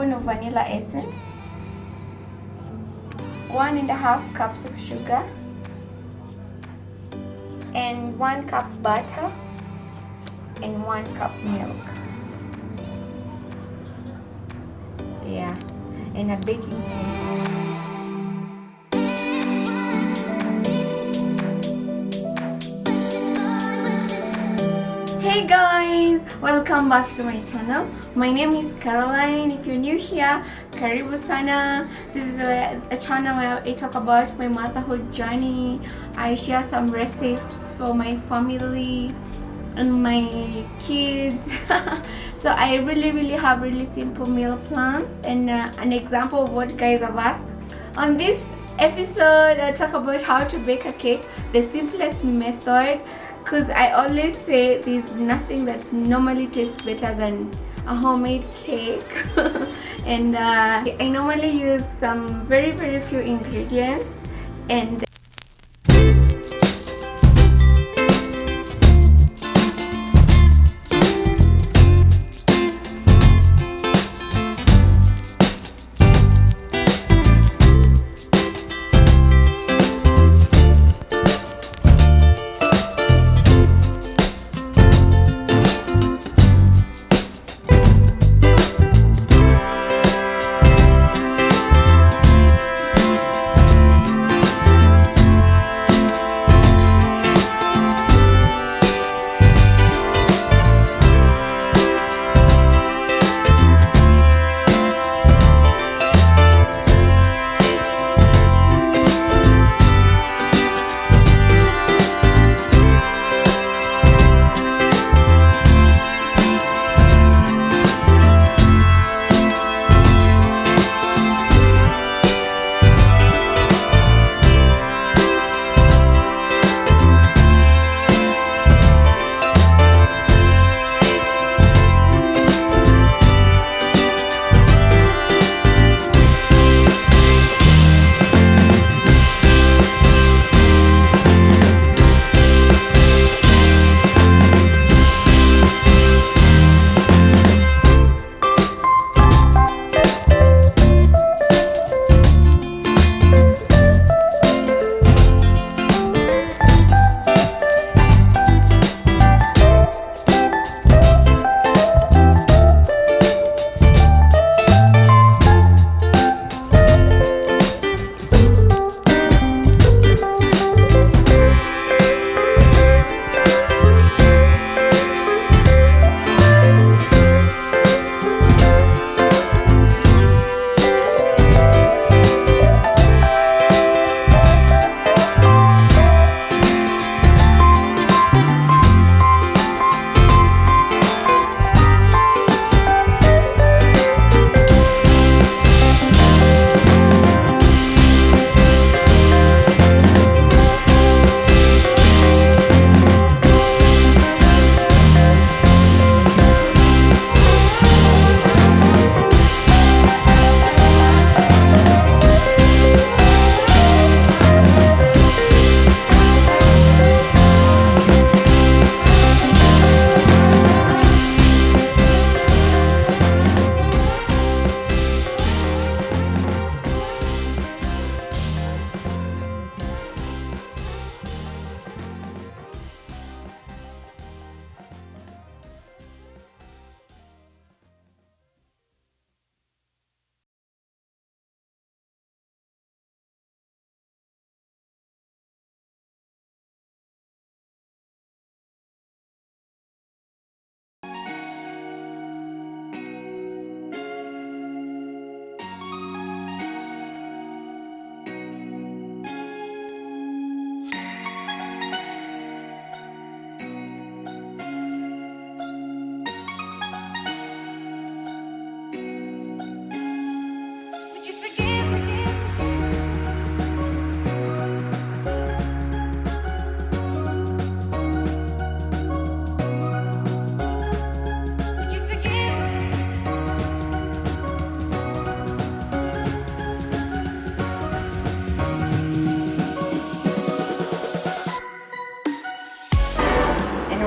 tablespoon of vanilla essence, 1.5 cups of sugar, and 1 cup butter, and 1 cup milk. Yeah, and a baking tin. Hey guys, welcome back to my channel. My name is Caroline. If you're new here, karibu sana. This is a channel where I talk about my motherhood journey. I share some recipes for my family and my kids. So I really have really simple meal plans and an example of what you guys have asked. On this episode, I talk about how to bake a cake, the simplest method, because I always say there's nothing that normally tastes better than a homemade cake. And I normally use some very few ingredients, and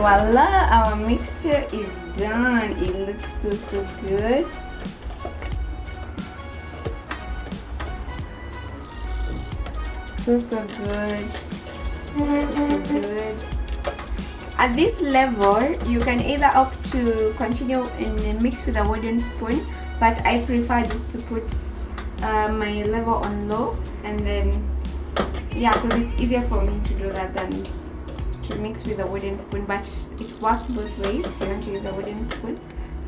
voila, our mixture is done. It looks so good. so good. So good. At this level, you can either opt to continue and mix with a wooden spoon, but I prefer just to put my level on low, and then yeah, because it's easier for me to do that than to mix with a wooden spoon. But it works both ways. If you want to use a wooden spoon,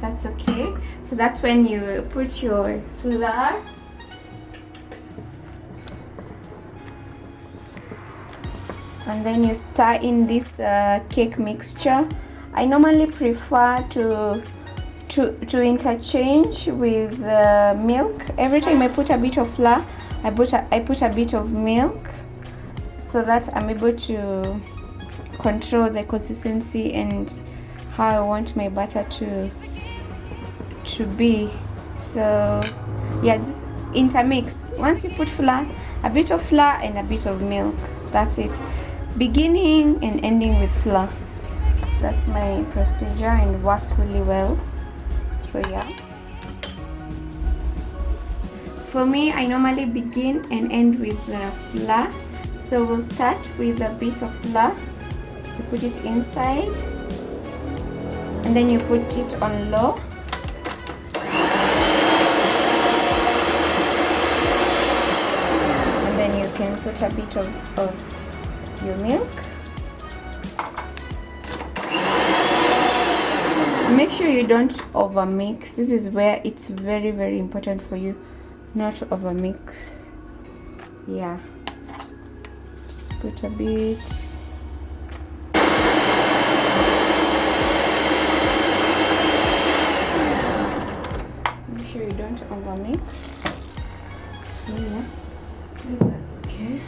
that's okay. So that's when you put your flour. And then you stir in this cake mixture. I normally prefer to interchange with milk. Every time I put a bit of flour, I put a bit of milk, so that I'm able to control the consistency and how I want my batter to be. So yeah, just intermix. Once you put flour, a bit of flour and a bit of milk, that's it. Beginning and ending with flour. That's my procedure and it works really well. So yeah, for me, I normally begin and end with the flour. So we'll start with a bit of flour. You put it inside, and then you put it on low. And then you can put a bit of your milk. Make sure you don't overmix. This is where it's very, very important for you not to overmix. Yeah, just put a bit. Make sure you don't overmix. So yeah, I think that's okay.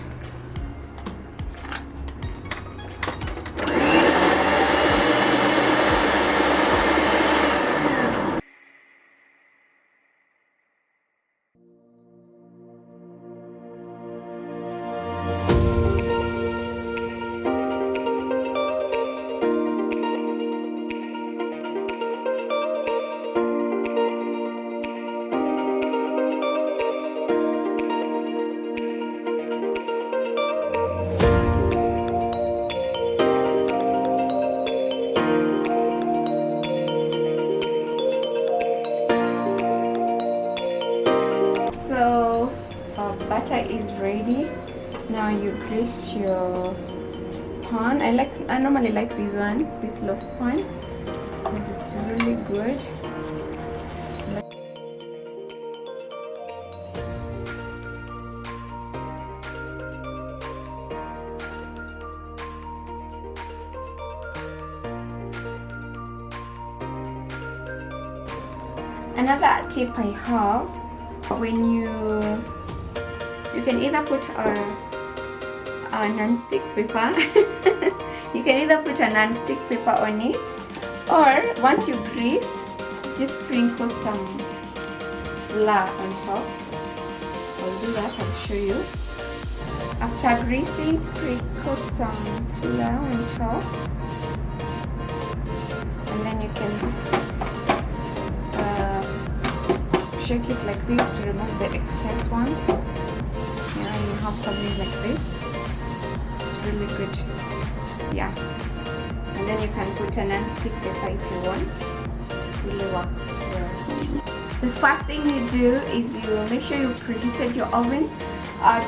Butter is ready. Now you grease your pan. I normally like this one, this loaf pan, because it's really good. Another tip I have, when you can either put a non-stick paper you can either put a non-stick paper on it, or once you grease, just sprinkle some flour on top. I'll do that, I'll show you. After greasing, sprinkle some flour on top, and then you can just shake it like this to remove the excess one. Now you have something like this. It's really good. Yeah. And then you can put a non-stick paper if you want. It really works well. The first thing you do is you make sure you preheated your oven at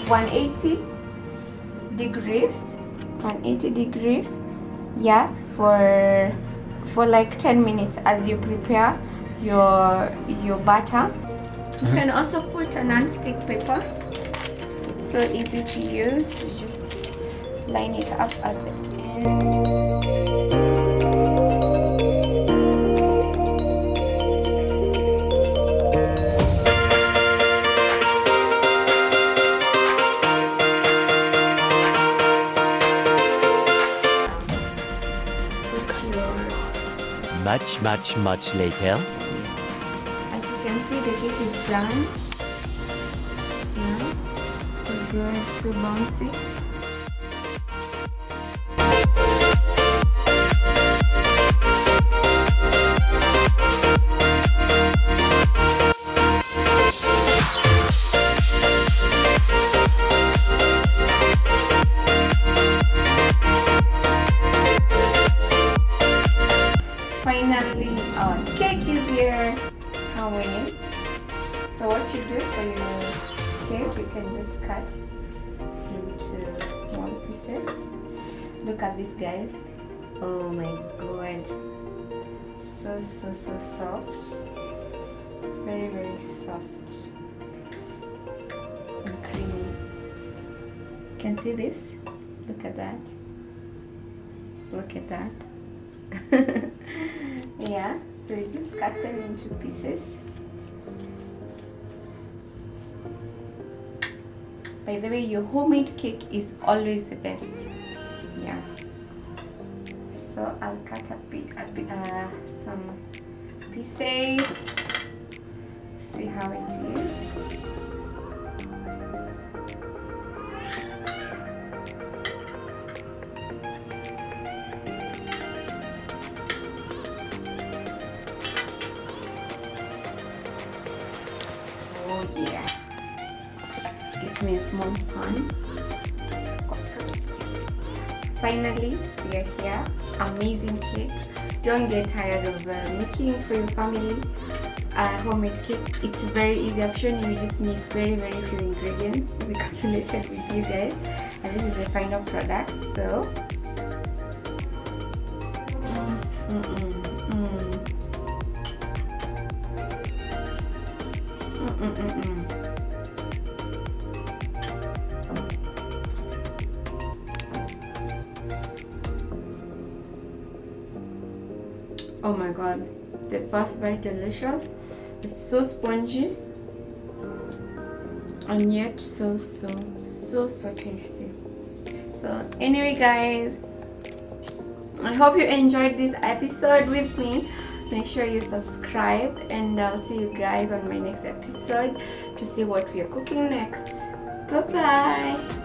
180 degrees. 180 degrees. Yeah, for like 10 minutes as you prepare your batter. You can also put a non-stick paper. It's so easy to use. You just line it up at the end. Much later. As you can see, the cake is done. Yeah, so good, so bouncy. pieces. Look at this, guys. Oh my god, so soft, very soft and creamy. Can see this? Look at that, look at that. Yeah, so you just cut them into pieces. By the way, your homemade cake is always the best. Yeah. So I'll cut some pieces. See how it is. Oh yeah. Get me a small pan. Finally, we are here. Amazing cake. Don't get tired of making for your family homemade cake. It's very easy. I've shown you just need very few ingredients. We calculated with you guys, and this is the final product. So oh my god, the first very delicious. It's so spongy and yet so tasty. So anyway, guys, I hope you enjoyed this episode with me. Make sure you subscribe, and I'll see you guys on my next episode to see what we are cooking next. Bye bye.